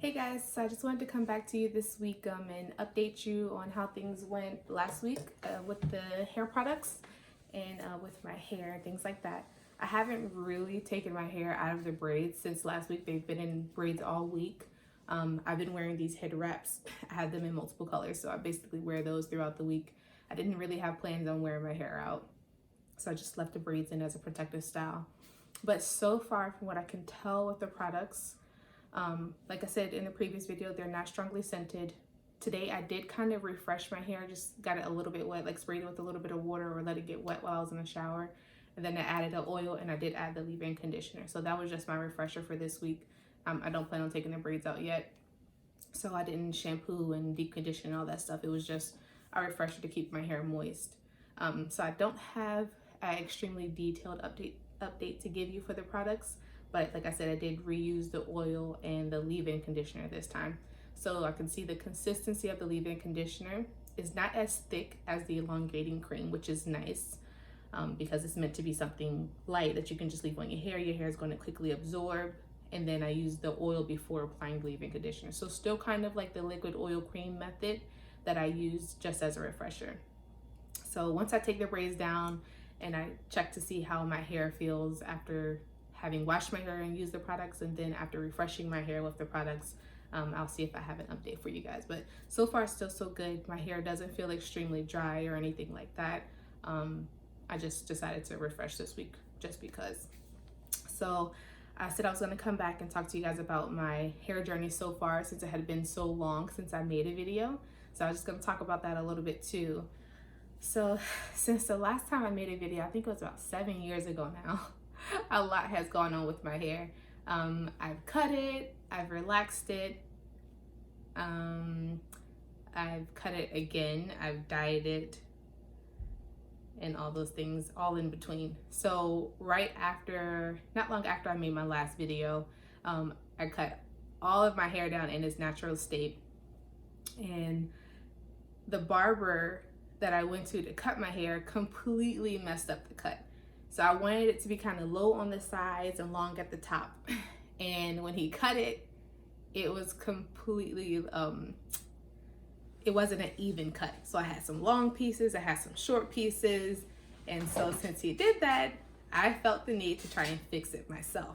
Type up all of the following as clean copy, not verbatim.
Hey guys, so I just wanted to come back to you this week and update you on how things went last week with the hair products and with my hair and things like that. I haven't really taken my hair out of the braids since last week. They've been in braids all week. I've been wearing these head wraps. I had them in multiple colors, so I basically wear those throughout the week. I didn't really have plans on wearing my hair out, so I just left the braids in as a protective style. But so far, from what I can tell with the products, like I said in the previous video, they're not strongly scented. Today I did kind of refresh my hair, just got it a little bit wet, like sprayed it with a little bit of water or let it get wet while I was in the shower. And then I added the oil and I did add the leave-in conditioner. So that was just my refresher for this week. I don't plan on taking the braids out yet. So I didn't shampoo and deep condition and all that stuff. It was just a refresher to keep my hair moist. So I don't have an extremely detailed update to give you for the products. But like I said, I did reuse the oil and the leave-in conditioner this time. So I can see the consistency of the leave-in conditioner is not as thick as the elongating cream, which is nice because it's meant to be something light that you can just leave on your hair. Your hair is going to quickly absorb. And then I used the oil before applying the leave-in conditioner. So still kind of like the liquid oil cream method that I used just as a refresher. So once I take the braids down and I check to see how my hair feels after having washed my hair and used the products, and then after refreshing my hair with the products, I'll see if I have an update for you guys. But so far still so good. My hair doesn't feel extremely dry or anything like that. I just decided to refresh this week just because. So I said I was going to come back and talk to you guys about my hair journey so far, since it had been so long since I made a video. So I was just going to talk about that a little bit too. So since the last time I made a video, I think it was about 7 years ago now, a lot has gone on with my hair. I've cut it, I've relaxed it, I've cut it again, I've dyed it, and all those things all in between. So right after, not long after I made my last video, I cut all of my hair down in its natural state, and the barber that I went to cut my hair completely messed up the cut. So I wanted it to be kind of low on the sides and long at the top. And when he cut it, it was completely, it wasn't an even cut. So I had some long pieces, I had some short pieces. And so since he did that, I felt the need to try and fix it myself,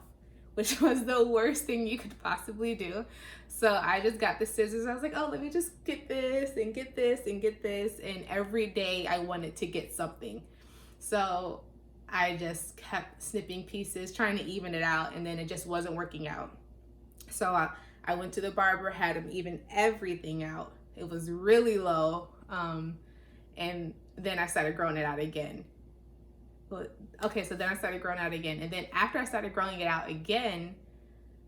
which was the worst thing you could possibly do. So I just got the scissors. I was like, oh, let me just get this and get this and get this. And every day I wanted to get something. So I just kept snipping pieces, trying to even it out, and then it just wasn't working out. So I went to the barber, had him even everything out. It was really low. And then I started growing it out again. Okay, so then I started growing out again. And then after I started growing it out again,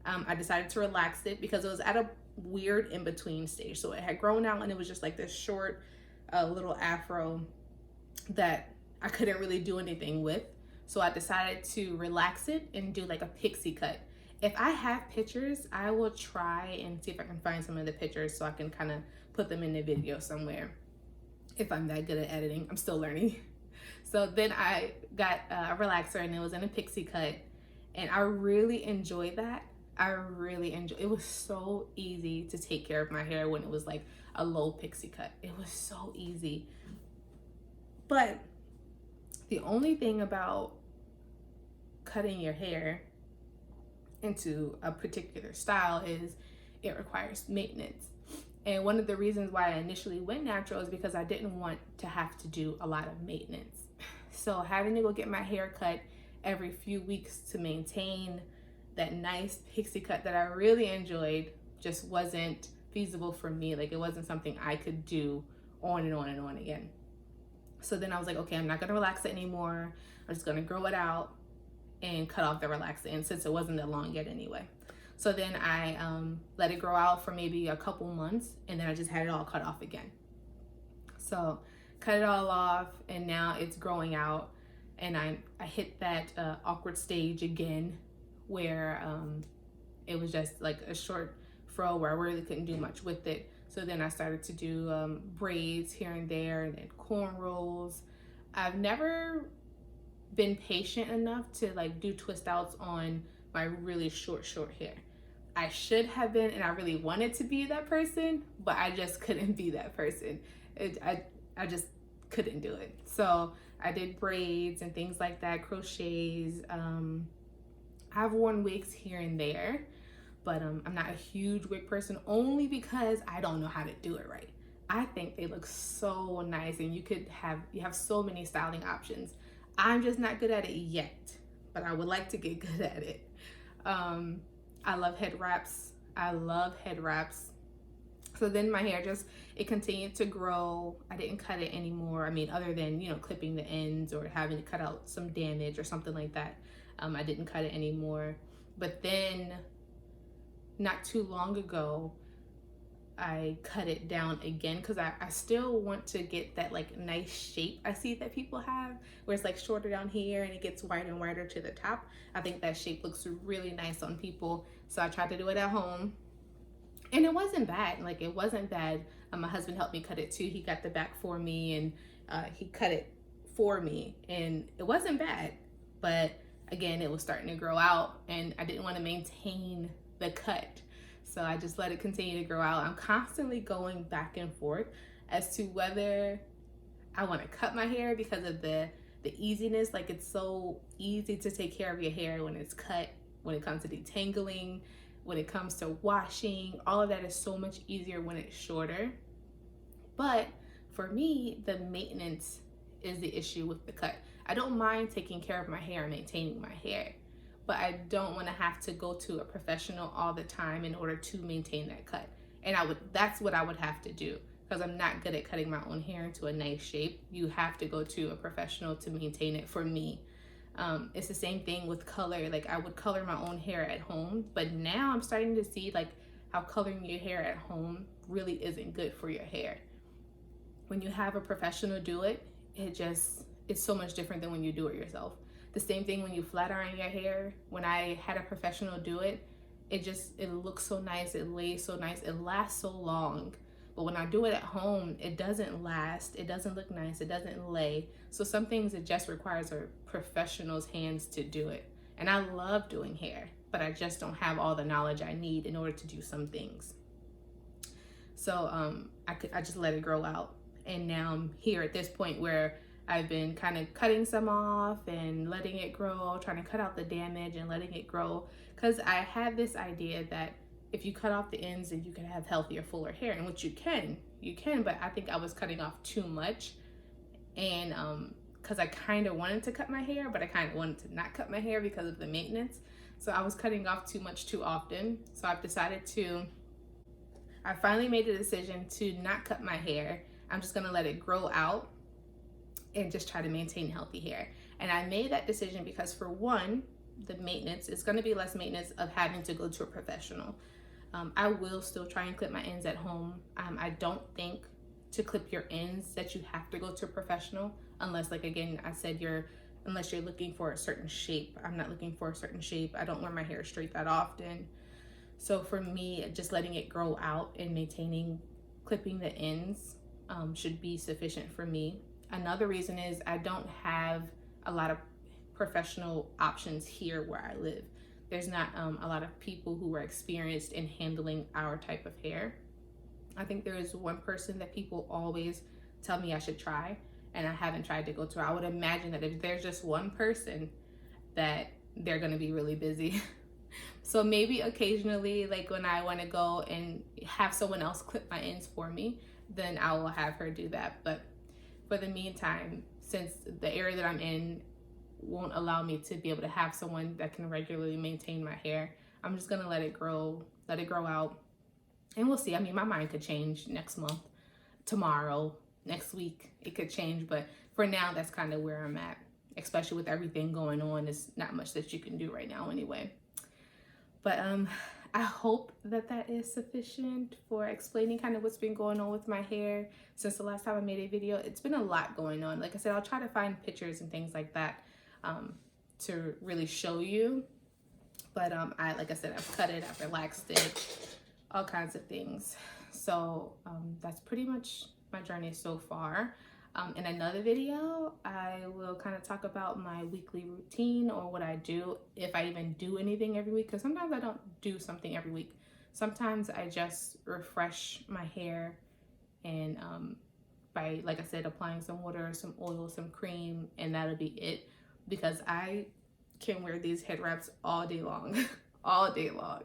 I decided to relax it because it was at a weird in-between stage. So it had grown out and it was just like this short little afro that I couldn't really do anything with. So I decided to relax it and do like a pixie cut. If I have pictures, I will try and see if I can find some of the pictures so I can kind of put them in the video somewhere. If I'm that good at editing, I'm still learning. So then I got a relaxer and it was in a pixie cut, and I really enjoyed that. It was so easy to take care of my hair when it was like a low pixie cut. It was so easy. But the only thing about cutting your hair into a particular style is it requires maintenance. And one of the reasons why I initially went natural is because I didn't want to have to do a lot of maintenance. So having to go get my hair cut every few weeks to maintain that nice pixie cut that I really enjoyed just wasn't feasible for me. Like, it wasn't something I could do on and on and on again. So then I was like, okay, I'm not gonna relax it anymore. I'm just gonna grow it out and cut off the relaxer, and since it wasn't that long yet anyway. So then I let it grow out for maybe a couple months, and then I just had it all cut off again. So cut it all off, and now it's growing out, and I hit that awkward stage again where it was just like a short fro where I really couldn't do much with it. So then I started to do braids here and there, and then cornrows. I've never been patient enough to like do twist outs on my really short hair. I should have been, and I really wanted to be that person, but I just couldn't be that person. I just couldn't do it. So I did braids and things like that, crochets. I've worn wigs here and there, but I'm not a huge wig person, only because I don't know how to do it right. I think they look so nice, and you have so many styling options. I'm just not good at it yet, but I would like to get good at it. I love head wraps. I love head wraps. So then my hair it continued to grow. I didn't cut it anymore. I mean, other than, clipping the ends or having to cut out some damage or something like that. I didn't cut it anymore. But then not too long ago, I cut it down again because I still want to get that like nice shape I see that people have, where it's like shorter down here and it gets wider and wider to the top. I think that shape looks really nice on people. So I tried to do it at home, and it wasn't bad. Like, it wasn't bad. My husband helped me cut it too. He got the back for me, and he cut it for me, and it wasn't bad. But again, it was starting to grow out, and I didn't want to maintain the cut. So I just let it continue to grow out. I'm constantly going back and forth as to whether I want to cut my hair because of the easiness. Like, it's so easy to take care of your hair when it's cut, when it comes to detangling, when it comes to washing. All of that is so much easier when it's shorter. But for me, the maintenance is the issue with the cut. I don't mind taking care of my hair and maintaining my hair, but I don't want to have to go to a professional all the time in order to maintain that cut. And that's what I would have to do, because I'm not good at cutting my own hair into a nice shape. You have to go to a professional to maintain it, for me. It's the same thing with color. Like, I would color my own hair at home, but now I'm starting to see like how coloring your hair at home really isn't good for your hair. When you have a professional do it, it's so much different than when you do it yourself. The same thing when you flat iron your hair. When I had a professional do it, it looks so nice, it lays so nice, it lasts so long. But when I do it at home, it doesn't last, it doesn't look nice, it doesn't lay. So some things, it just requires a professional's hands to do it. And I love doing hair, but I just don't have all the knowledge I need in order to do some things. So I just let it grow out. And now I'm here at this point where I've been kind of cutting some off and letting it grow, trying to cut out the damage and letting it grow. Because I had this idea that if you cut off the ends, then you can have healthier, fuller hair, and which you can, but I think I was cutting off too much. And because I kind of wanted to cut my hair, but I kind of wanted to not cut my hair because of the maintenance. So I was cutting off too much too often. So I finally made the decision to not cut my hair. I'm just gonna let it grow out and just try to maintain healthy hair. And I made that decision because, for one, the maintenance is going to be less maintenance of having to go to a professional. I will still try and clip my ends at home. I don't think to clip your ends that you have to go to a professional, unless, like, again, I said, unless you're looking for a certain shape. I'm not looking for a certain shape. I don't wear my hair straight that often. So for me, just letting it grow out and clipping the ends should be sufficient for me. Another reason is I don't have a lot of professional options here where I live. There's not a lot of people who are experienced in handling our type of hair. I think there is one person that people always tell me I should try, and I haven't tried to go to. I would imagine that if there's just one person, that they're gonna be really busy. So maybe occasionally, like when I wanna go and have someone else clip my ends for me, then I will have her do that. But for the meantime, since the area that I'm in won't allow me to be able to have someone that can regularly maintain my hair, I'm just gonna let it grow out, and we'll see. I mean, my mind could change next month, tomorrow, next week, it could change, but for now, that's kind of where I'm at. Especially with everything going on, there's not much that you can do right now anyway. But I hope that is sufficient for explaining kind of what's been going on with my hair since the last time I made a video. It's been a lot going on. Like I said, I'll try to find pictures and things like that to really show you. But like I said, I've cut it, I've relaxed it, all kinds of things. So that's pretty much my journey so far. In another video, I will kind of talk about my weekly routine or what I do, if I even do anything every week, because sometimes I don't do something every week. Sometimes I just refresh my hair and by, like I said, applying some water, some oil, some cream, and that'll be it, because I can wear these head wraps all day long, all day long,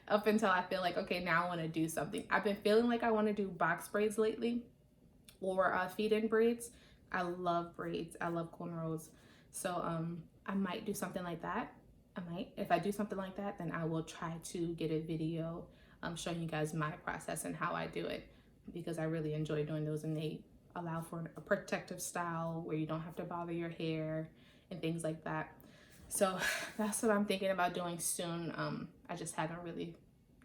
up until I feel like, okay, now I want to do something. I've been feeling like I want to do box braids lately, or feed-in braids. I love braids. I love cornrows. So I might do something like that. I might. If I do something like that, then I will try to get a video showing you guys my process and how I do it, because I really enjoy doing those, and they allow for a protective style where you don't have to bother your hair and things like that. So that's what I'm thinking about doing soon. I just haven't really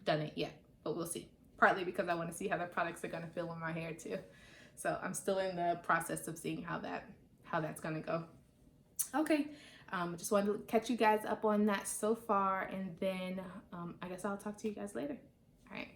done it yet, but we'll see. Partly because I want to see how the products are going to feel on my hair too. So I'm still in the process of seeing how that's gonna go. Okay, just wanted to catch you guys up on that so far, and then I guess I'll talk to you guys later. All right.